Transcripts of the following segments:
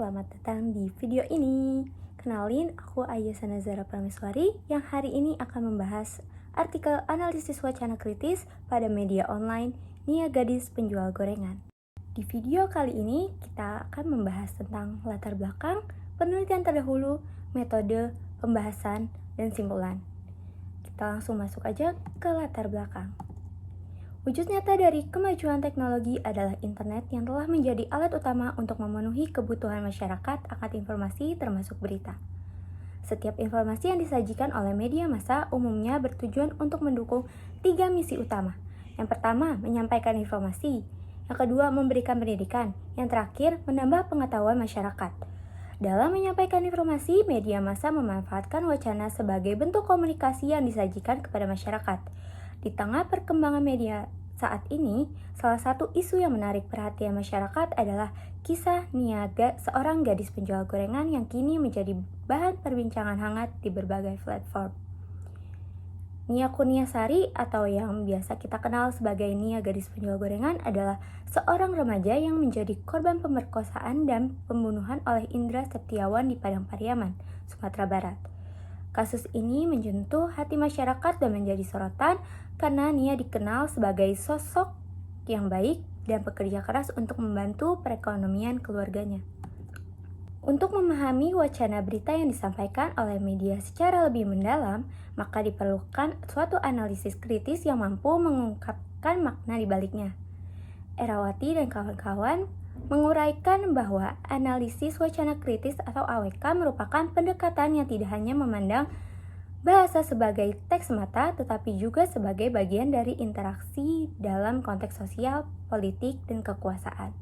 selamat datang di video ini. Kenalin, aku Ayesa Nazara Prameswari yang hari ini akan membahas artikel analisis wacana kritis pada media online Nia Gadis Penjual Gorengan. Di video kali ini kita akan membahas tentang latar belakang, penelitian terdahulu, metode, pembahasan, dan simpulan. Kita langsung masuk aja ke latar belakang. Wujud nyata dari kemajuan teknologi adalah internet yang telah menjadi alat utama untuk memenuhi kebutuhan masyarakat akan informasi termasuk berita. Setiap informasi yang disajikan oleh media massa umumnya bertujuan untuk mendukung 3 misi utama. Yang pertama, menyampaikan informasi. Yang kedua, memberikan pendidikan. Yang terakhir, menambah pengetahuan masyarakat. Dalam menyampaikan informasi, media massa memanfaatkan wacana sebagai bentuk komunikasi yang disajikan kepada masyarakat. Di tengah perkembangan media saat ini, salah satu isu yang menarik perhatian masyarakat adalah kisah Nia, seorang gadis penjual gorengan yang kini menjadi bahan perbincangan hangat di berbagai platform. Nia Kurniasari atau yang biasa kita kenal sebagai Nia gadis penjual gorengan adalah seorang remaja yang menjadi korban pemerkosaan dan pembunuhan oleh Indra Septiawan di Padang Pariaman, Sumatera Barat. Kasus ini menyentuh hati masyarakat dan menjadi sorotan karena Nia dikenal sebagai sosok yang baik dan pekerja keras untuk membantu perekonomian keluarganya. Untuk memahami wacana berita yang disampaikan oleh media secara lebih mendalam, maka diperlukan suatu analisis kritis yang mampu mengungkapkan makna di baliknya. Erawati dan kawan-kawan menguraikan bahwa analisis wacana kritis atau AWK merupakan pendekatan yang tidak hanya memandang bahasa sebagai teks semata, tetapi juga sebagai bagian dari interaksi dalam konteks sosial, politik, dan kekuasaan.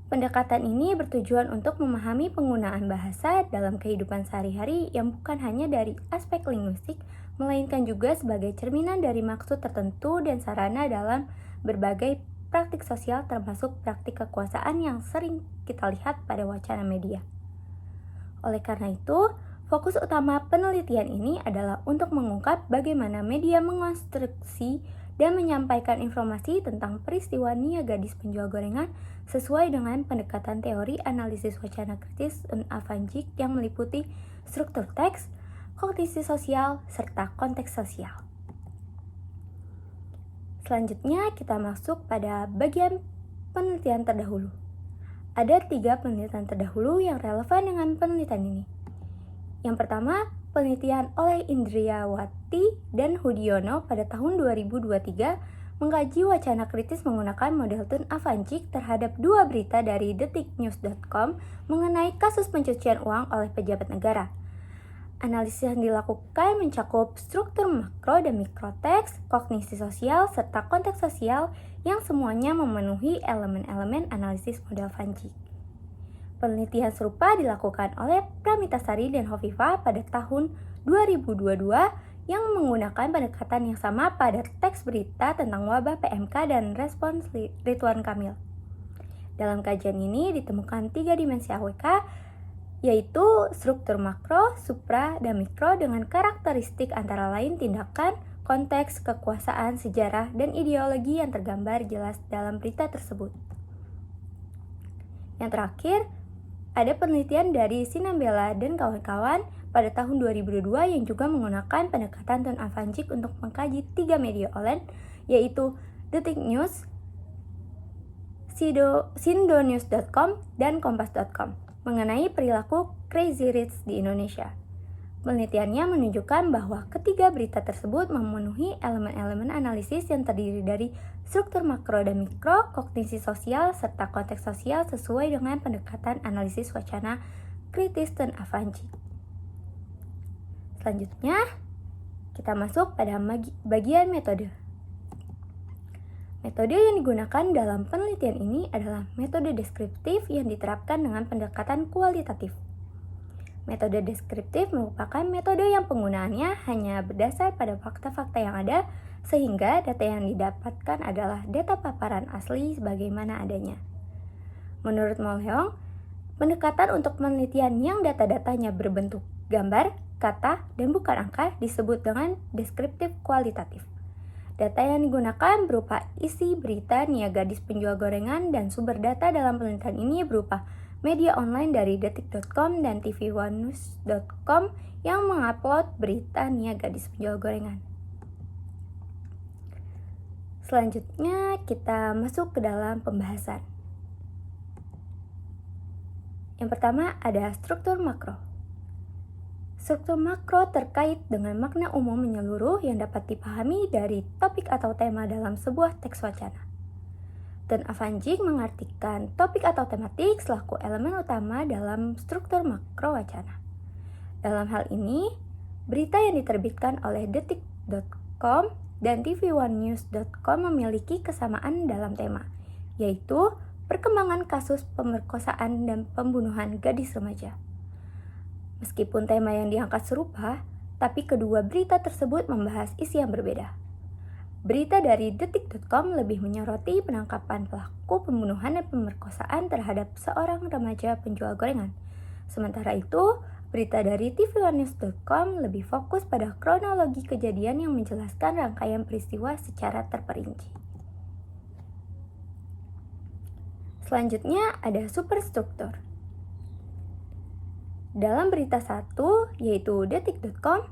Pendekatan ini bertujuan untuk memahami penggunaan bahasa dalam kehidupan sehari-hari yang bukan hanya dari aspek linguistik, melainkan juga sebagai cerminan dari maksud tertentu dan sarana dalam berbagai praktik sosial termasuk praktik kekuasaan yang sering kita lihat pada wacana media. Oleh karena itu, fokus utama penelitian ini adalah untuk mengungkap bagaimana media mengonstruksi dan menyampaikan informasi tentang peristiwa Nia gadis penjual gorengan sesuai dengan pendekatan teori analisis wacana kritis Avanjik yang meliputi struktur teks, kognisi sosial, serta konteks sosial. Selanjutnya kita masuk pada bagian penelitian terdahulu. Ada 3 penelitian terdahulu yang relevan dengan penelitian ini. Yang pertama, penelitian oleh Indriawati dan Hudiono pada tahun 2023 mengkaji wacana kritis menggunakan model Thun Avanjik terhadap 2 berita dari detiknews.com mengenai kasus pencucian uang oleh pejabat negara. Analisis yang dilakukan mencakup struktur makro dan mikroteks, kognisi sosial, serta konteks sosial yang semuanya memenuhi elemen-elemen analisis model Avanjik. Penelitian serupa dilakukan oleh Pramitasari dan Hovifah pada tahun 2022 yang menggunakan pendekatan yang sama pada teks berita tentang wabah PMK dan respons Ridwan Kamil. Dalam kajian ini ditemukan 3 dimensi AWK, yaitu struktur makro, supra, dan mikro dengan karakteristik antara lain tindakan, konteks, kekuasaan, sejarah, dan ideologi yang tergambar jelas dalam berita tersebut. Yang terakhir, ada penelitian dari Sinambela dan kawan-kawan pada tahun 2022 yang juga menggunakan pendekatan Thun Avanjik untuk mengkaji 3 media online, yaitu Detik News, Sindonews.com, dan Kompas.com mengenai perilaku Crazy Rich di Indonesia. Penelitiannya menunjukkan bahwa ketiga berita tersebut memenuhi elemen-elemen analisis yang terdiri dari struktur makro dan mikro, kognisi sosial, serta konteks sosial sesuai dengan pendekatan analisis wacana kritis Thun Avanjik. Selanjutnya, kita masuk pada bagian metode. Metode yang digunakan dalam penelitian ini adalah metode deskriptif yang diterapkan dengan pendekatan kualitatif. Metode deskriptif merupakan metode yang penggunaannya hanya berdasar pada fakta-fakta yang ada, sehingga data yang didapatkan adalah data paparan asli sebagaimana adanya. Menurut Molheong, pendekatan untuk penelitian yang data-datanya berbentuk gambar, kata, dan bukan angka disebut dengan deskriptif kualitatif. Data yang digunakan berupa isi berita Nia gadis penjual gorengan dan sumber data dalam penelitian ini berupa media online dari detik.com dan tv1news.com yang mengupload berita Nia gadis penjual gorengan. Selanjutnya kita masuk ke dalam pembahasan. Yang pertama ada struktur makro. Struktur makro terkait dengan makna umum menyeluruh yang dapat dipahami dari topik atau tema dalam sebuah teks wacana. Tun Avanjik mengartikan topik atau tematik selaku elemen utama dalam struktur makro wacana. Dalam hal ini, berita yang diterbitkan oleh detik.com dan tv1news.com memiliki kesamaan dalam tema, yaitu perkembangan kasus pemerkosaan dan pembunuhan gadis remaja. Meskipun tema yang diangkat serupa, tapi kedua berita tersebut membahas isi yang berbeda. Berita dari detik.com lebih menyoroti penangkapan pelaku pembunuhan dan pemerkosaan terhadap seorang remaja penjual gorengan. Sementara itu, berita dari tv1news.com lebih fokus pada kronologi kejadian yang menjelaskan rangkaian peristiwa secara terperinci. Selanjutnya ada superstruktur. Dalam berita 1, yaitu detik.com,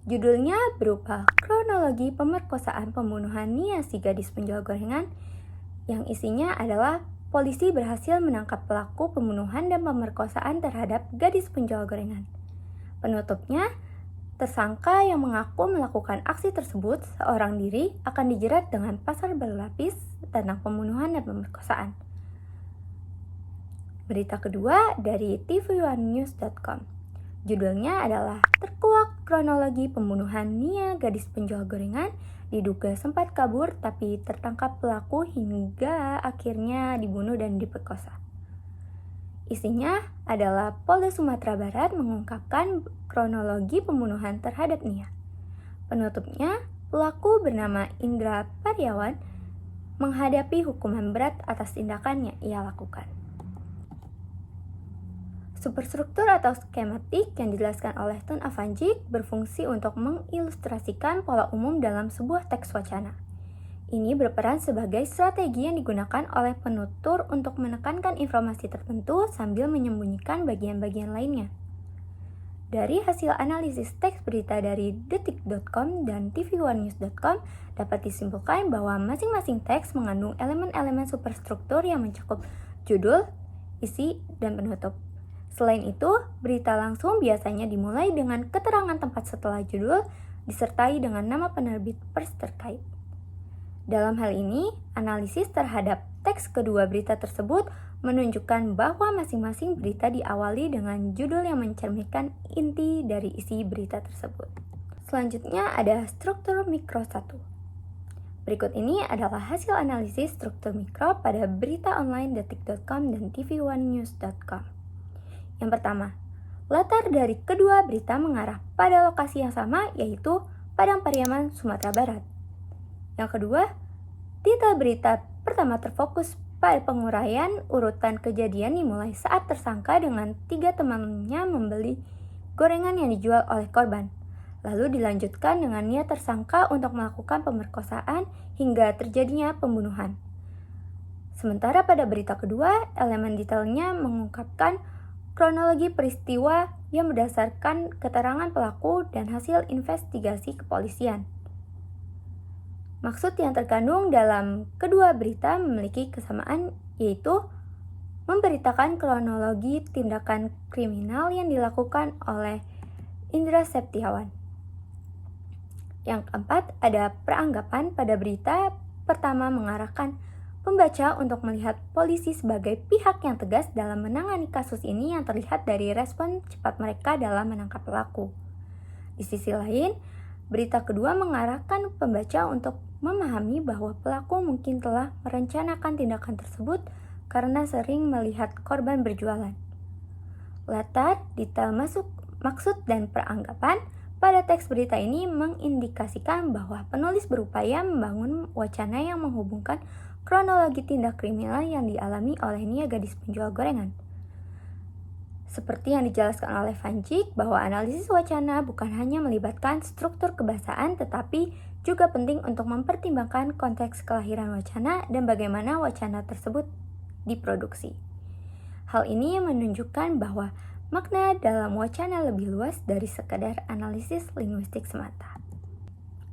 judulnya berupa kronologi pemerkosaan pembunuhan Nia si gadis penjual gorengan, yang isinya adalah polisi berhasil menangkap pelaku pembunuhan dan pemerkosaan terhadap gadis penjual gorengan. Penutupnya, tersangka yang mengaku melakukan aksi tersebut seorang diri akan dijerat dengan pasal berlapis tentang pembunuhan dan pemerkosaan. Berita kedua dari tv1news.com. Judulnya adalah Terkuak Kronologi Pembunuhan Nia gadis penjual gorengan, diduga sempat kabur tapi tertangkap pelaku hingga akhirnya dibunuh dan diperkosa. Isinya adalah Polda Sumatera Barat mengungkapkan kronologi pembunuhan terhadap Nia. Penutupnya, pelaku bernama Indra Paryawan menghadapi hukuman berat atas tindakan yang ia lakukan. Superstruktur atau skematik yang dijelaskan oleh Tun Avanjik berfungsi untuk mengilustrasikan pola umum dalam sebuah teks wacana. Ini berperan sebagai strategi yang digunakan oleh penutur untuk menekankan informasi tertentu sambil menyembunyikan bagian-bagian lainnya. Dari hasil analisis teks berita dari detik.com dan tv1news.com dapat disimpulkan bahwa masing-masing teks mengandung elemen-elemen superstruktur yang mencakup judul, isi, dan penutup. Selain itu, berita langsung biasanya dimulai dengan keterangan tempat setelah judul, disertai dengan nama penerbit pers terkait. Dalam hal ini, analisis terhadap teks kedua berita tersebut menunjukkan bahwa masing-masing berita diawali dengan judul yang mencerminkan inti dari isi berita tersebut. Selanjutnya ada struktur mikro 1. Berikut ini adalah hasil analisis struktur mikro pada berita online detik.com dan tv1news.com. Yang pertama, latar dari kedua berita mengarah pada lokasi yang sama, yaitu Padang Pariaman, Sumatera Barat. Yang kedua, titel berita pertama terfokus pada penguraian urutan kejadian dimulai saat tersangka dengan 3 temannya membeli gorengan yang dijual oleh korban. Lalu dilanjutkan dengan niat tersangka untuk melakukan pemerkosaan hingga terjadinya pembunuhan. Sementara pada berita kedua, elemen detailnya mengungkapkan kronologi peristiwa yang berdasarkan keterangan pelaku dan hasil investigasi kepolisian. Maksud yang terkandung dalam kedua berita memiliki kesamaan, yaitu memberitakan kronologi tindakan kriminal yang dilakukan oleh Indra Septiawan. Yang keempat, ada peranggapan pada berita pertama mengarahkan pembaca untuk melihat polisi sebagai pihak yang tegas dalam menangani kasus ini yang terlihat dari respon cepat mereka dalam menangkap pelaku. Di sisi lain, berita kedua mengarahkan pembaca untuk memahami bahwa pelaku mungkin telah merencanakan tindakan tersebut karena sering melihat korban berjualan. Latar, detail maksud dan peranggapan pada teks berita ini mengindikasikan bahwa penulis berupaya membangun wacana yang menghubungkan kronologi tindak kriminal yang dialami oleh Nia gadis penjual gorengan. Seperti yang dijelaskan oleh Vanjik bahwa analisis wacana bukan hanya melibatkan struktur kebahasaan tetapi juga penting untuk mempertimbangkan konteks kelahiran wacana dan bagaimana wacana tersebut diproduksi. Hal ini menunjukkan bahwa makna dalam wacana lebih luas dari sekadar analisis linguistik semata.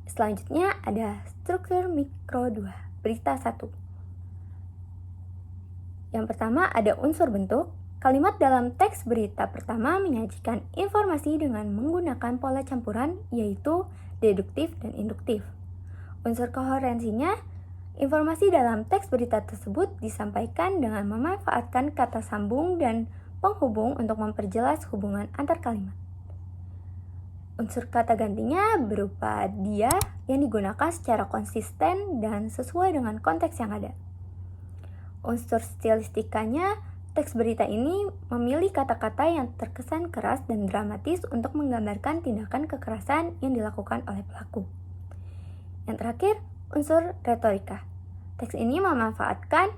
Selanjutnya ada struktur mikro 2, berita 1. Yang pertama ada unsur bentuk. Kalimat dalam teks berita pertama menyajikan informasi dengan menggunakan pola campuran, yaitu deduktif dan induktif. Unsur koherensinya, informasi dalam teks berita tersebut disampaikan dengan memanfaatkan kata sambung dan penghubung untuk memperjelas hubungan antar kalimat. Unsur kata gantinya berupa dia yang digunakan secara konsisten dan sesuai dengan konteks yang ada. Unsur stilistikanya, teks berita ini memilih kata-kata yang terkesan keras dan dramatis untuk menggambarkan tindakan kekerasan yang dilakukan oleh pelaku. Yang terakhir, unsur retorika. Teks ini memanfaatkan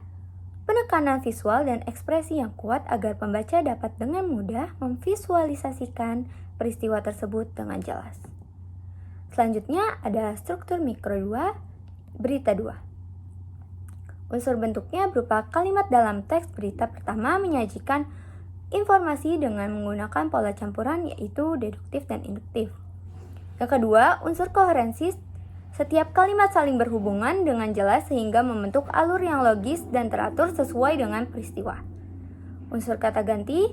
penekanan visual dan ekspresi yang kuat agar pembaca dapat dengan mudah memvisualisasikan peristiwa tersebut dengan jelas. Selanjutnya ada struktur mikro 2, berita 2. Unsur bentuknya berupa kalimat dalam teks berita pertama menyajikan informasi dengan menggunakan pola campuran, yaitu deduktif dan induktif. Yang kedua, unsur koherensi. Setiap kalimat saling berhubungan dengan jelas sehingga membentuk alur yang logis dan teratur sesuai dengan peristiwa. Unsur kata ganti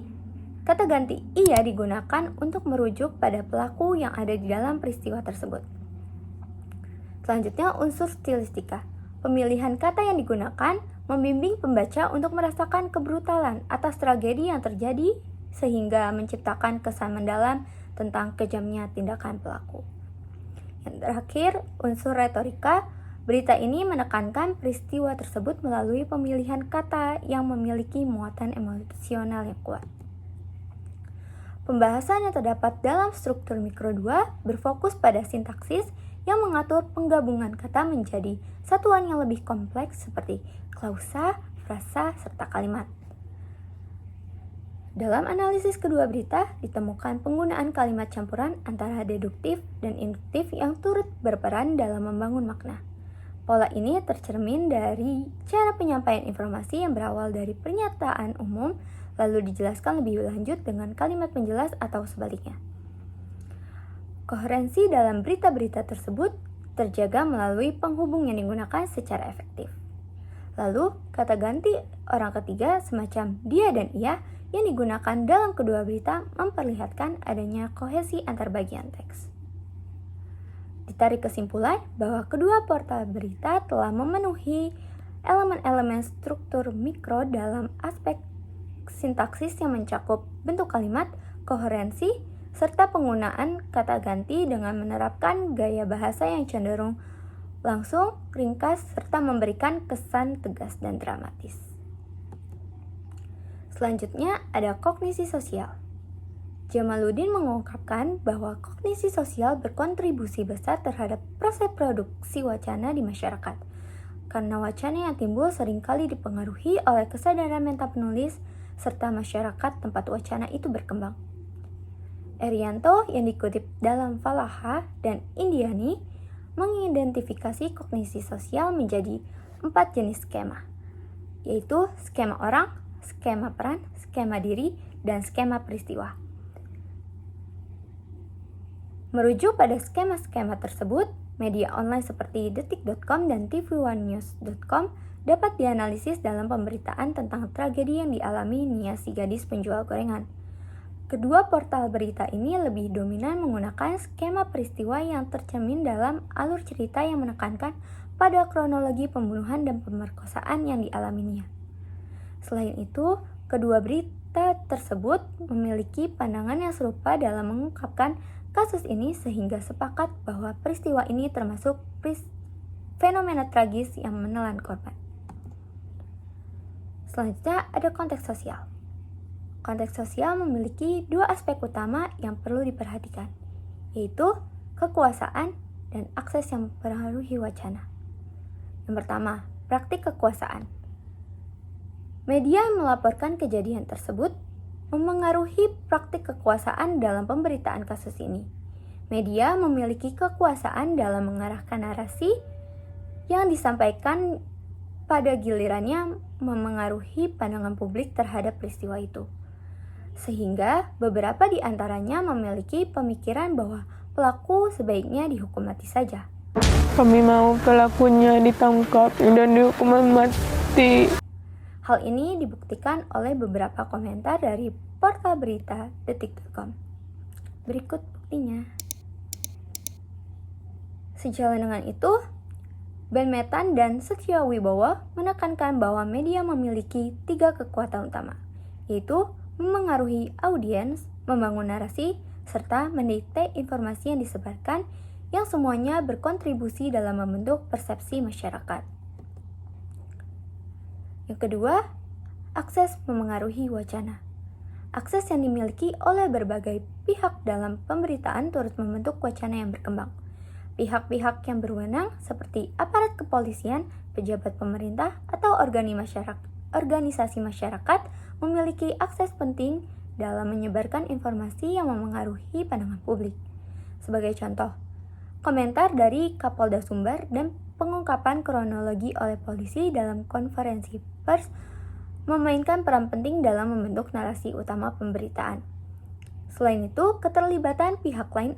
ia digunakan untuk merujuk pada pelaku yang ada di dalam peristiwa tersebut. Selanjutnya, unsur stilistika. Pemilihan kata yang digunakan membimbing pembaca untuk merasakan kebrutalan atas tragedi yang terjadi sehingga menciptakan kesan mendalam tentang kejamnya tindakan pelaku. Yang terakhir, unsur retorika. Berita ini menekankan peristiwa tersebut melalui pemilihan kata yang memiliki muatan emosional yang kuat. Pembahasan yang terdapat dalam struktur mikro 2 berfokus pada sintaksis yang mengatur penggabungan kata menjadi satuan yang lebih kompleks seperti klausa, frasa, serta kalimat. Dalam analisis kedua berita, ditemukan penggunaan kalimat campuran antara deduktif dan induktif yang turut berperan dalam membangun makna. Pola ini tercermin dari cara penyampaian informasi yang berawal dari pernyataan umum, lalu dijelaskan lebih lanjut dengan kalimat penjelas atau sebaliknya. Koherensi dalam berita-berita tersebut terjaga melalui penghubung yang digunakan secara efektif. Lalu, kata ganti orang ketiga semacam dia dan ia yang digunakan dalam kedua berita memperlihatkan adanya kohesi antar bagian teks. Ditarik kesimpulan bahwa kedua portal berita telah memenuhi elemen-elemen struktur mikro dalam aspek sintaksis yang mencakup bentuk kalimat, koherensi, serta penggunaan kata ganti dengan menerapkan gaya bahasa yang cenderung langsung, ringkas, serta memberikan kesan tegas dan dramatis. Selanjutnya ada kognisi sosial. Jamaluddin mengungkapkan bahwa kognisi sosial berkontribusi besar terhadap proses produksi wacana di masyarakat, karena wacana yang timbul seringkali dipengaruhi oleh kesadaran mental penulis serta masyarakat tempat wacana itu berkembang. Erianto yang dikutip dalam Falaha dan Indiani mengidentifikasi kognisi sosial menjadi 4 jenis skema, yaitu skema orang, skema peran, skema diri, dan skema peristiwa. Merujuk pada skema-skema tersebut, media online seperti detik.com dan tv1news.com dapat dianalisis dalam pemberitaan tentang tragedi yang dialami Nia si gadis penjual gorengan. Kedua portal berita ini lebih dominan menggunakan skema peristiwa yang tercermin dalam alur cerita yang menekankan pada kronologi pembunuhan dan pemerkosaan yang dialaminya. Selain itu, kedua berita tersebut memiliki pandangan yang serupa dalam mengungkapkan kasus ini sehingga sepakat bahwa peristiwa ini termasuk fenomena tragis yang menelan korban. Selanjutnya ada konteks sosial. Konteks sosial memiliki 2 aspek utama yang perlu diperhatikan, yaitu kekuasaan dan akses yang mempengaruhi wacana. Yang pertama, praktik kekuasaan. Media melaporkan kejadian tersebut memengaruhi praktik kekuasaan dalam pemberitaan kasus ini. Media memiliki kekuasaan dalam mengarahkan narasi yang disampaikan pada gilirannya memengaruhi pandangan publik terhadap peristiwa itu. Sehingga beberapa di antaranya memiliki pemikiran bahwa pelaku sebaiknya dihukum mati saja. Kami mau pelakunya ditangkap dan dihukum mati. Hal ini dibuktikan oleh beberapa komentar dari portal berita detik.com. Berikut buktinya. Sejalan dengan itu, Ben Metan dan Setio Wibowo menekankan bahwa media memiliki 3 kekuatan utama, yaitu memengaruhi audiens, membangun narasi, serta mendikte informasi yang disebarkan yang semuanya berkontribusi dalam membentuk persepsi masyarakat. Yang kedua, akses memengaruhi wacana. Akses yang dimiliki oleh berbagai pihak dalam pemberitaan turut membentuk wacana yang berkembang. Pihak-pihak yang berwenang seperti aparat kepolisian, pejabat pemerintah, atau organisasi masyarakat memiliki akses penting dalam menyebarkan informasi yang memengaruhi pandangan publik. Sebagai contoh, komentar dari Kapolda Sumbar dan pengungkapan kronologi oleh polisi dalam konferensi pers memainkan peran penting dalam membentuk narasi utama pemberitaan. Selain itu, keterlibatan pihak lain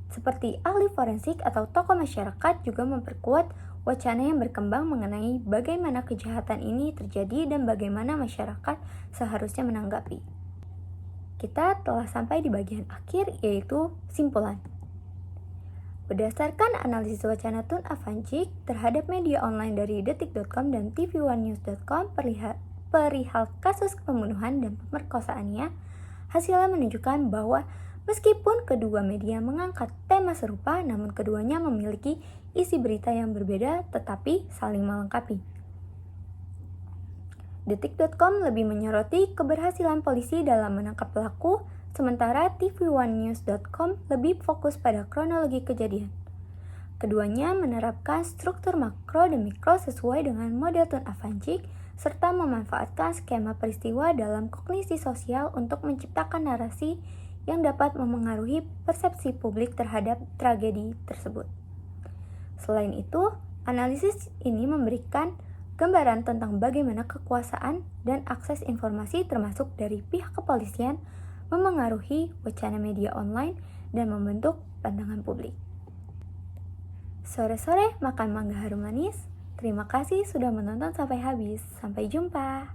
seperti ahli forensik atau tokoh masyarakat juga memperkuat wacana yang berkembang mengenai bagaimana kejahatan ini terjadi dan bagaimana masyarakat seharusnya menanggapi. Kita telah sampai di bagian akhir, yaitu simpulan. Berdasarkan analisis wacana Tun Avancik terhadap media online dari detik.com dan tv1news.com perihal kasus pembunuhan dan pemerkosaannya, hasilnya menunjukkan bahwa meskipun kedua media mengangkat tema serupa, namun keduanya memiliki isi berita yang berbeda tetapi saling melengkapi. Detik.com lebih menyoroti keberhasilan polisi dalam menangkap pelaku, sementara tv1news.com lebih fokus pada kronologi kejadian. Keduanya menerapkan struktur makro dan mikro sesuai dengan model Tun Avancik, serta memanfaatkan skema peristiwa dalam kognisi sosial untuk menciptakan narasi yang dapat memengaruhi persepsi publik terhadap tragedi tersebut. Selain itu, analisis ini memberikan gambaran tentang bagaimana kekuasaan dan akses informasi termasuk dari pihak kepolisian memengaruhi wacana media online dan membentuk pandangan publik. Sore-sore makan mangga harum manis. Terima kasih sudah menonton sampai habis. Sampai jumpa.